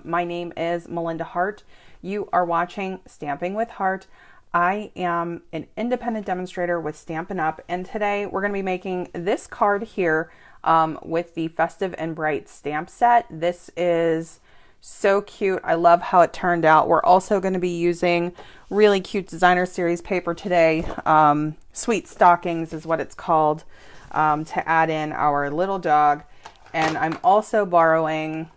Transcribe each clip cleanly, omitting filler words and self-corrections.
My name is Melinda Hart. You are watching Stamping with Hart. I am an independent demonstrator with Stampin Up, and today we're going to be making this card here with the Festive and Bright stamp set. This is so cute. I love how it turned out. We're also going to be using really cute designer series paper today. Sweet Stockings is what it's called, to add in our little dog. And I'm also borrowing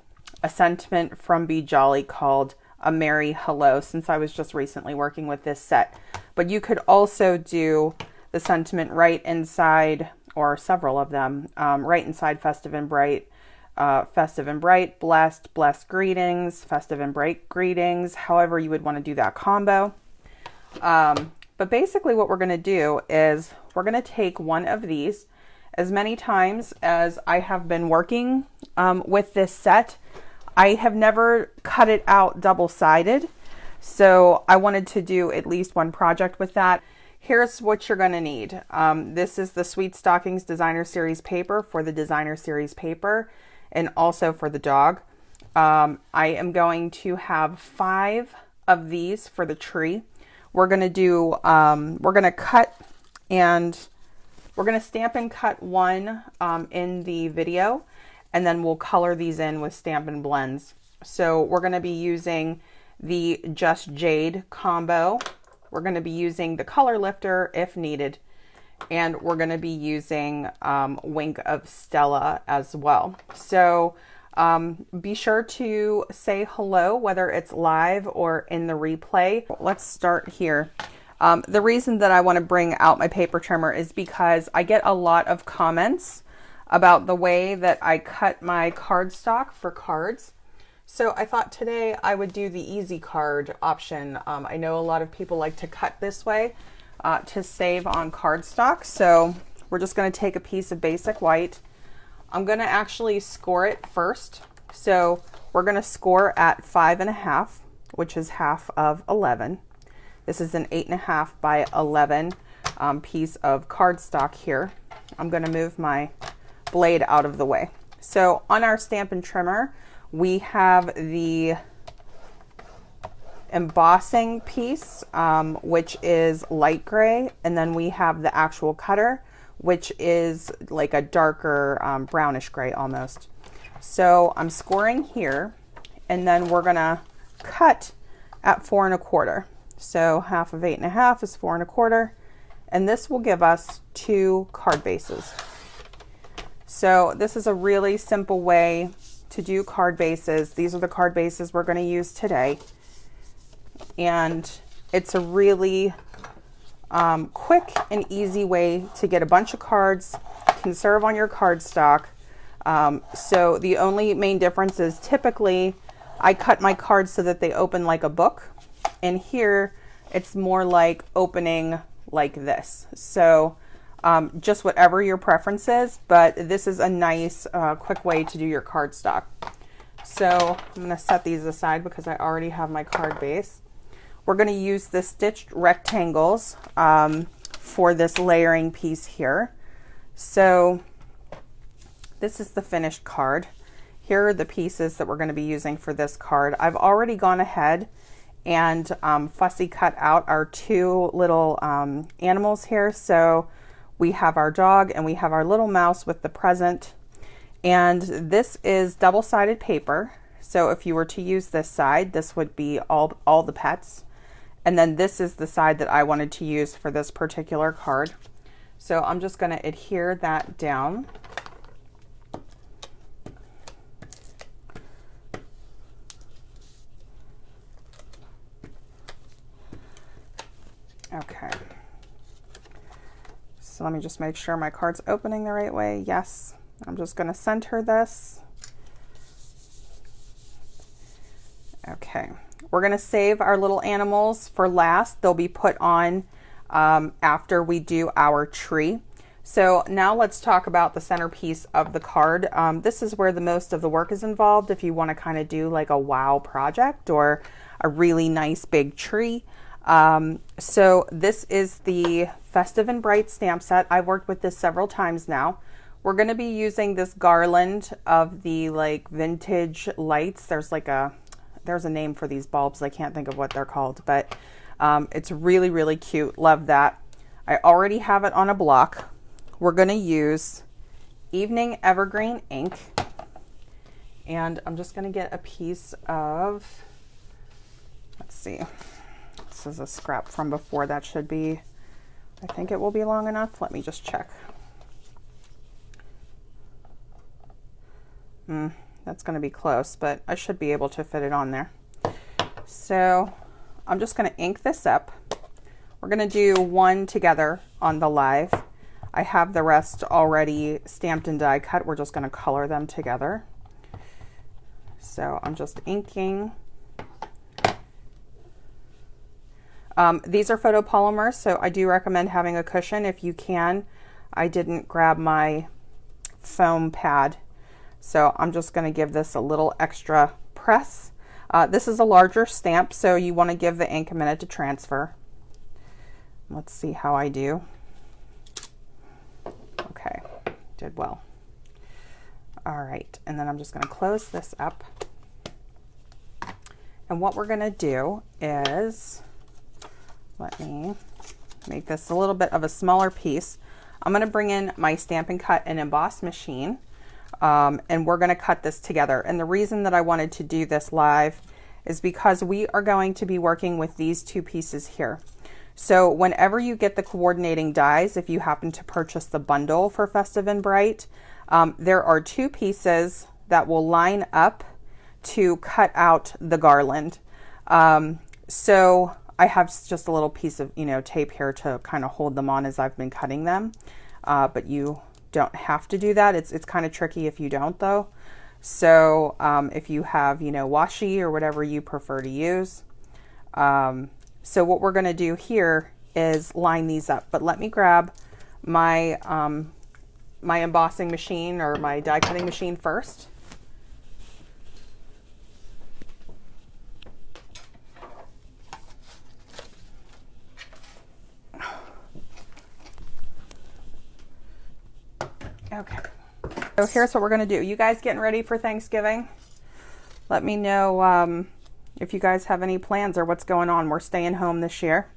a sentiment from Be Jolly called A Merry Hello, since I was just recently working with this set. But you could also do the sentiment right inside, or several of them, right inside Festive and Bright. Festive and Bright, blessed, blessed greetings, Festive and Bright greetings, however you would want to do that combo. But basically what we're going to do is we're going to take one of these. As many times as I have been working with this set, I have never cut it out double-sided, so I wanted to do at least one project with that. Here's what you're going to need. This is the Sweet Stockings Designer Series paper for the Designer Series paper and also for the dog. I am going to have 5 of these for the tree. We're going to do, we're going to cut and we're going to stamp and cut one in the video, and then we'll color these in with Stampin' Blends. So we're going to be using the Just Jade combo. We're going to be using the color lifter if needed, and we're going to be using Wink of Stella as well. So be sure to say hello, whether it's live or in the replay. Let's start here. The reason that I want to bring out my paper trimmer is because I get a lot of comments about the way that I cut my cardstock for cards. So I thought today I would do the easy card option. I know a lot of people like to cut this way to save on cardstock. So we're just going to take a piece of basic white. I'm going to actually score it first. So we're going to score at 5.5, which is half of 11. This is an 8.5 by 11 piece of cardstock here. I'm going to move my blade out of the way. So on our Stampin' Trimmer, we have the embossing piece, which is light gray, and then we have the actual cutter, which is like a darker brownish gray almost. So I'm scoring here, and then we're gonna cut at 4 1/4. So half of 8.5 is 4 1/4, and this will give us 2 card bases. So this is a really simple way to do card bases. These are the card bases we're going to use today, and it's a really quick and easy way to get a bunch of cards, conserve on your cardstock. So the only main difference is typically I cut my cards so that they open like a book, and here it's more like opening like this. So just whatever your preference is, but this is a nice quick way to do your cardstock. So I'm going to set these aside because I already have my card base. We're going to use the stitched rectangles for this layering piece here. So this is the finished card. Here are the pieces that we're going to be using for this card. I've already gone ahead and fussy cut out our 2 little animals here. So we have our dog and we have our little mouse with the present. And this is double-sided paper. So if you were to use this side, this would be all the pets. And then this is the side that I wanted to use for this particular card. So I'm just going to adhere that down. Okay. So let me just make sure my card's opening the right way. Yes. I'm just going to center this. Okay. We're going to save our little animals for last. They'll be put on after we do our tree. So now let's talk about the centerpiece of the card. This is where the most of the work is involved if you want to kind of do like a wow project or a really nice big tree. So this is the Festive and Bright stamp set. I've worked with this several times now. We're going to be using this garland of the like vintage lights. There's like a there's a name for these bulbs. I can't think of what they're called, but it's really, really cute. Love that. I already have it on a block. We're going to use Evening Evergreen ink. And I'm just going to get a piece of, let's see, this is a scrap from before. That should be, I think it will be long enough. Let me just check. That's going to be close, but I should be able to fit it on there. So I'm just going to ink this up. We're going to do one together on the live. I have the rest already stamped and die cut. We're just going to color them together. So I'm just inking. These are photopolymers, so I do recommend having a cushion if you can. I didn't grab my foam pad, so I'm just going to give this a little extra press. This is a larger stamp, so you want to give the ink a minute to transfer. Let's see how I do. Okay, did well. All right, and then I'm just going to close this up. And what we're going to do is, let me make this a little bit of a smaller piece. I'm going to bring in my Stampin' Cut and Emboss machine, and we're going to cut this together. And the reason that I wanted to do this live is because we are going to be working with these two pieces here. So whenever you get the coordinating dies, if you happen to purchase the bundle for Festive and Bright, there are two pieces that will line up to cut out the garland. So I have just a little piece of, tape here to kind of hold them on as I've been cutting them. But you don't have to do that. It's kind of tricky if you don't though. So if you have, washi or whatever you prefer to use. So what we're going to do here is line these up. But let me grab my my embossing machine or my die cutting machine first. Okay, so here's what we're going to do. You guys getting ready for Thanksgiving? Let me know if you guys have any plans or what's going on. We're staying home this year.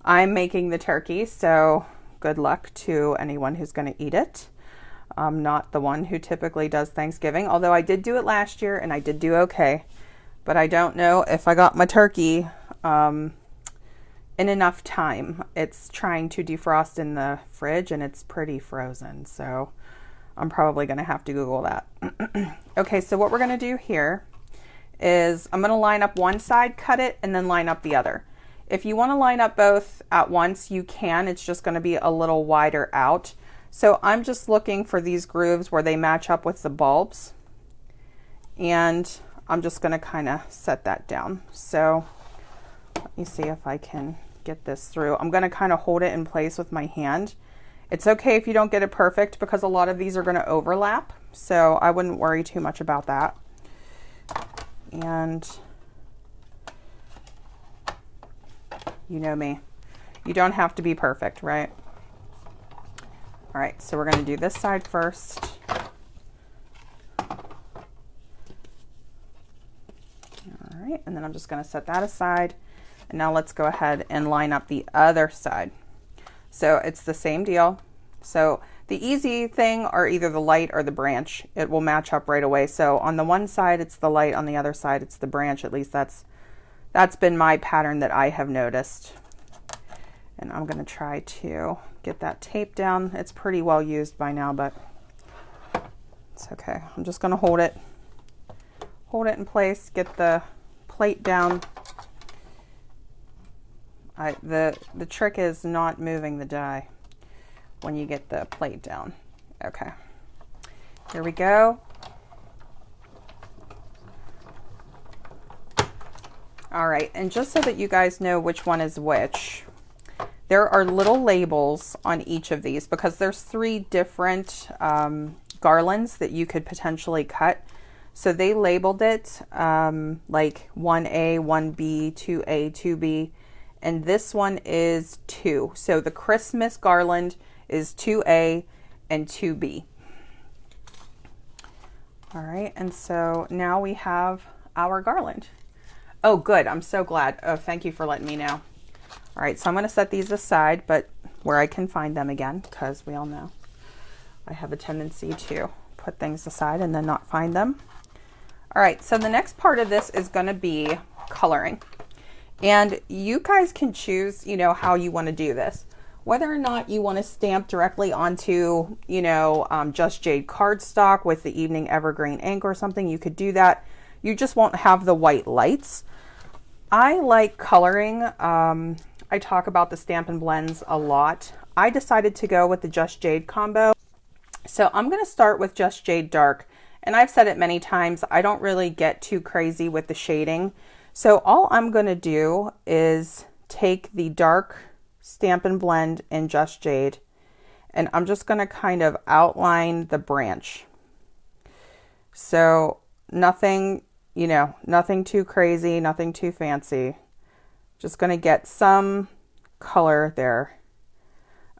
I'm making the turkey, so good luck to anyone who's going to eat it. I'm not the one who typically does Thanksgiving, although I did do it last year and I did do okay. But I don't know if I got my turkey in enough time. It's trying to defrost in the fridge and it's pretty frozen, so I'm probably going to have to Google that. Okay, so what we're going to do here is I'm going to line up one side, cut it, and then line up the other. If you want to line up both at once, you can. It's just going to be a little wider out. So I'm just looking for these grooves where they match up with the bulbs. And I'm just going to kind of set that down. So let me see if I can get this through. I'm going to kind of hold it in place with my hand. It's okay if you don't get it perfect because a lot of these are going to overlap. So I wouldn't worry too much about that. And you know me, you don't have to be perfect, right? All right, so we're going to do this side first. All right, and then I'm just going to set that aside. And now let's go ahead and line up the other side. So it's the same deal. So the easy thing are either the light or the branch. It will match up right away. So on the one side, it's the light. On the other side, it's the branch. At least that's been my pattern that I have noticed. And I'm going to try to get that tape down. It's pretty well used by now, but it's okay. I'm just going to hold it in place, get the plate down. The trick is not moving the die when you get the plate down. Okay, here we go. All right, and just so that you guys know which one is which, there are little labels on each of these because there's 3 different garlands that you could potentially cut. So they labeled it like 1A, 1B, 2A, 2B, and this one is 2. So the Christmas garland is 2A and 2B. All right, and so now we have our garland. Oh, good. I'm so glad. Oh, thank you for letting me know. All right, so I'm going to set these aside, but where I can find them again, because we all know I have a tendency to put things aside and then not find them. All right, so the next part of this is going to be coloring. And you guys can choose, you know, how you want to do this. Whether or not you want to stamp directly onto, you know, Just Jade cardstock with the Evening Evergreen ink or something, you could do that. You just won't have the white lights. I like coloring. I talk about the Stampin' Blends a lot. I decided to go with the Just Jade combo. So I'm going to start with Just Jade Dark. And I've said it many times, I don't really get too crazy with the shading. So all I'm going to do is take the dark Stampin' Blend in Just Jade, and I'm just going to kind of outline the branch. So nothing, you know, nothing too crazy, nothing too fancy. Just going to get some color there.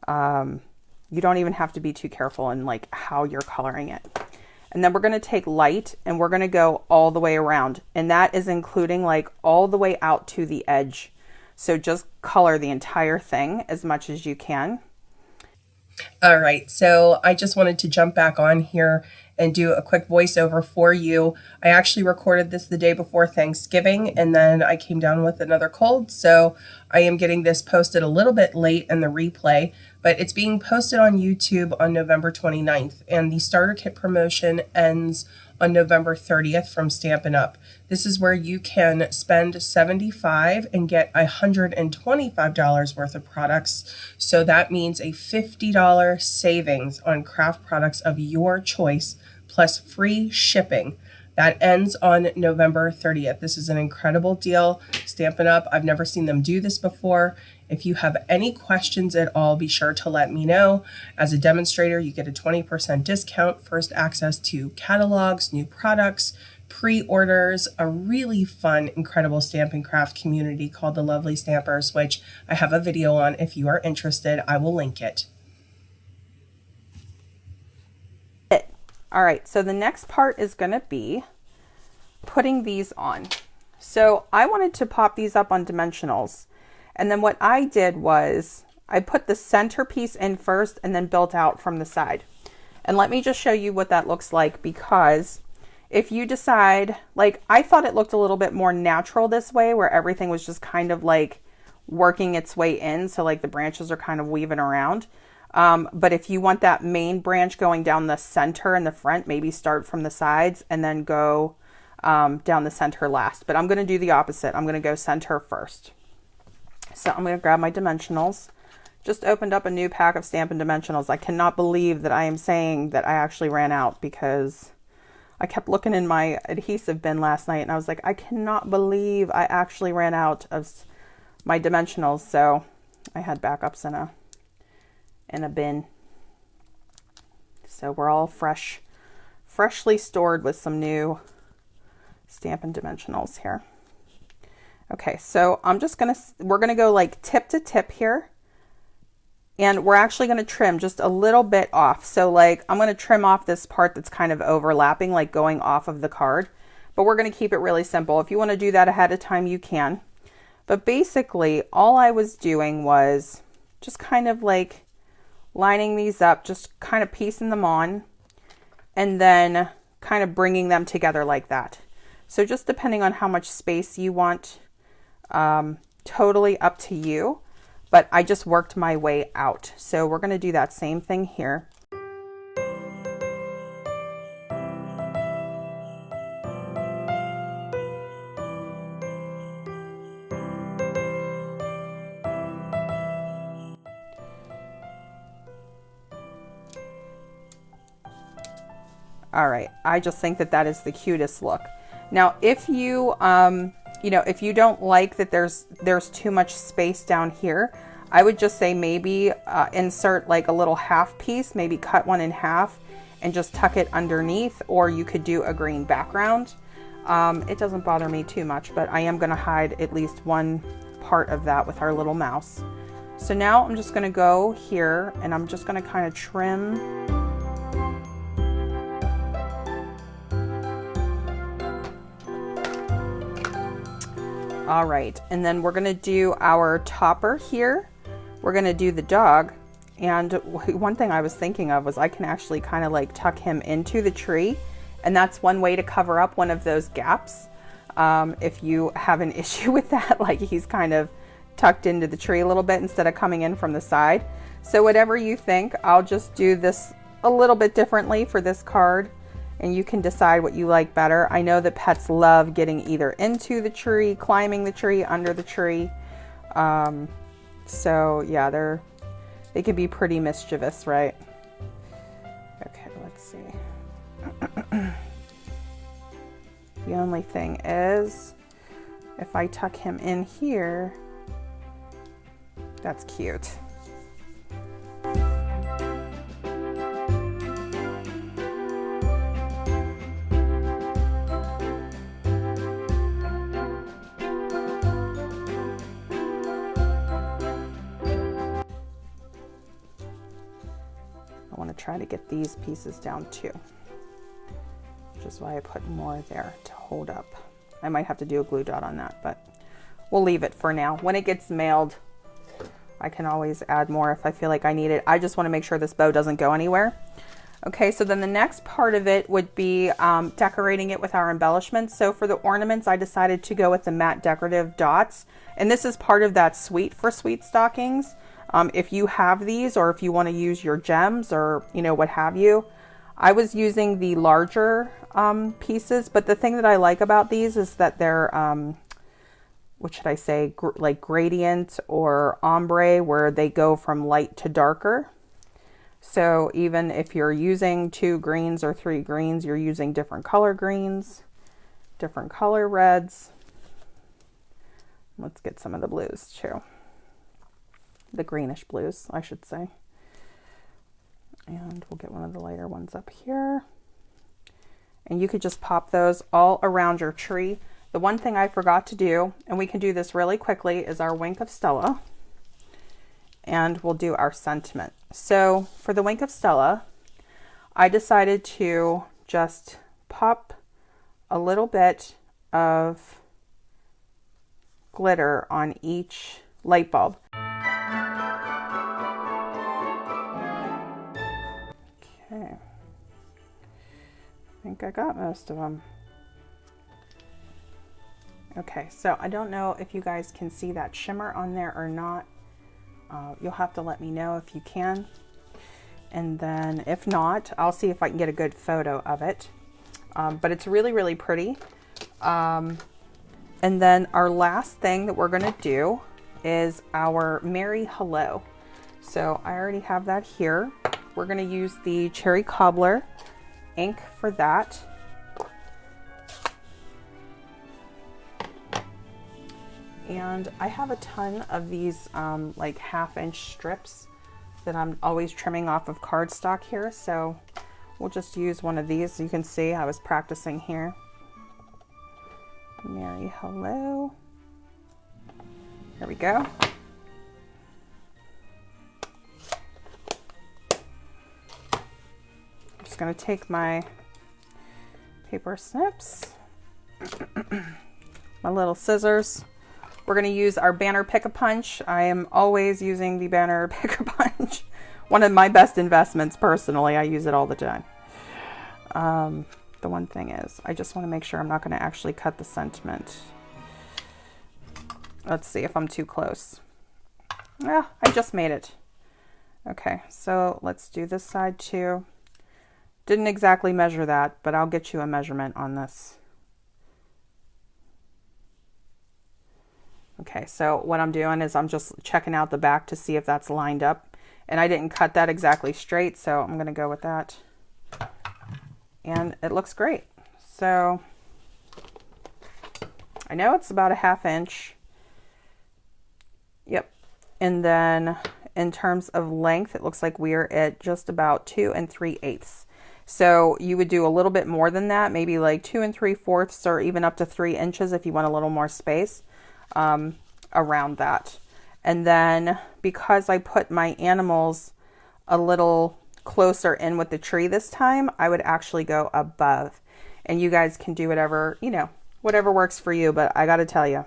You don't even have to be too careful in like how you're coloring it. And then we're going to take light and we're going to go all the way around. And that is including like all the way out to the edge. So just color the entire thing as much as you can. All right, so I just wanted to jump back on here and do a quick voiceover for you. I actually recorded this the day before Thanksgiving, and then I came down with another cold, so I am getting this posted a little bit late in the replay, but it's being posted on YouTube on November 29th, and the starter kit promotion ends on November 30th from Stampin' Up. This is where you can spend $75 and get $125 worth of products. So that means a $50 savings on craft products of your choice plus free shipping. That ends on November 30th. This is an incredible deal. Stampin' Up, I've never seen them do this before. If you have any questions at all, be sure to let me know. As a demonstrator, you get a 20% discount, first access to catalogs, new products, pre-orders, a really fun, incredible Stampin' Craft community called the Lovely Stampers, which I have a video on. If you are interested, I will link it. All right, so the next part is going to be putting these on. So I wanted to pop these up on dimensionals. And then what I did was I put the centerpiece in first and then built out from the side. And let me just show you what that looks like, because if you decide, like, I thought it looked a little bit more natural this way, where everything was just kind of like working its way in. So like the branches are kind of weaving around. But if you want that main branch going down the center and the front, maybe start from the sides and then go down the center last. But I'm going to do the opposite. I'm going to go center first. So I'm going to grab my dimensionals. Just opened up a new pack of Stampin' Dimensionals. I cannot believe that I am saying that I actually ran out, because I kept looking in my adhesive bin last night and I was like, I cannot believe I actually ran out of my dimensionals. So I had backups in a bin. So we're all freshly stored with some new Stampin' Dimensionals here. Okay, so we're gonna go like tip to tip here, and we're actually gonna trim just a little bit off. So like I'm gonna trim off this part that's kind of overlapping, like going off of the card, but we're gonna keep it really simple. If you wanna do that ahead of time, you can. But basically all I was doing was just kind of like lining these up, just kind of piecing them on, and then kind of bringing them together like that. So just depending on how much space you want, totally up to you, but I just worked my way out. So we're going to do that same thing here. All right, I just think that that is the cutest look. Now, if you, if you don't like that there's too much space down here, I would just say maybe insert like a little half piece, maybe cut one in half and just tuck it underneath, or you could do a green background. It doesn't bother me too much, but I am gonna hide at least one part of that with our little mouse. So now I'm just gonna go here and I'm just gonna kind of trim. All right, and then we're gonna do our topper here. We're gonna do the dog. And one thing I was thinking of was I can actually kind of like tuck him into the tree. And that's one way to cover up one of those gaps. If you have an issue with that, like he's kind of tucked into the tree a little bit instead of coming in from the side. So whatever you think, I'll just do this a little bit differently for this card. And you can decide what you like better. I know that pets love getting either into the tree, climbing the tree, under the tree. So yeah, they can be pretty mischievous, right? Okay, let's see. The only thing is, if I tuck him in here, that's cute. I want to try to get these pieces down too, which is why I put more there to hold up. I might have to do a glue dot on that, but we'll leave it for now. When it gets mailed, I can always add more if I feel like I need it. I just want to make sure this bow doesn't go anywhere. Okay, so then the next part of it would be decorating it with our embellishments. So for the ornaments, I decided to go with the matte decorative dots. And this is part of that suite for Sweet Stockings. If you have these, or if you want to use your gems or, you know, what have you. I was using the larger pieces, but the thing that I like about these is that they're, what should I say, like gradient or ombre, where they go from light to darker. So even if you're using 2 greens or 3 greens, you're using different color greens, different color reds. Let's get some of the blues too. The greenish blues, I should say. And we'll get one of the lighter ones up here. And you could just pop those all around your tree. The one thing I forgot to do, and we can do this really quickly, is our Wink of Stella. And we'll do our sentiment. So for the Wink of Stella, I decided to just pop a little bit of glitter on each light bulb. Okay, I think I got most of them. Okay, so I don't know if you guys can see that shimmer on there or not. You'll have to let me know if you can. And then if not, I'll see if I can get a good photo of it. But it's really, really pretty. And then our last thing that we're gonna do is our Merry Hello. So I already have that here. We're gonna use the Cherry Cobbler ink for that. And I have a ton of these like 1/2-inch strips that I'm always trimming off of cardstock here. So we'll just use one of these. You can see I was practicing here. Merry Hello. There we go. I'm just going to take my paper snips, my little scissors. We're going to use our Banner Pick-a-Punch. I am always using the Banner Pick-a-Punch. One of my best investments personally. I use it all the time. The one thing is, I just want to make sure I'm not going to actually cut the sentiment. Let's see if I'm too close. Yeah, I just made it. Okay, so let's do this side too. Didn't exactly measure that, but I'll get you a measurement on this. Okay, so what I'm doing is I'm just checking out the back to see if that's lined up. And I didn't cut that exactly straight, so I'm going to go with that. And it looks great. So I know it's about a 1/2 inch. Yep. And then in terms of length, it looks like we're at just about 2 3/8. So you would do a little bit more than that, maybe like 2 3/4 or even up to 3 inches if you want a little more space around that. And then because I put my animals a little closer in with the tree this time, I would actually go above. And you guys can do whatever, you know, whatever works for you. But I got to tell you,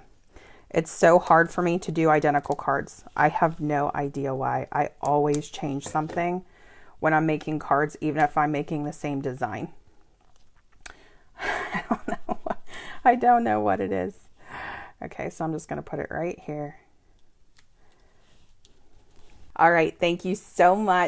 It's so hard for me to do identical cards. I have no idea why. I always change something when I'm making cards, even if I'm making the same design. I don't know. I don't know what it is. Okay, so I'm just going to put it right here. All right, thank you so much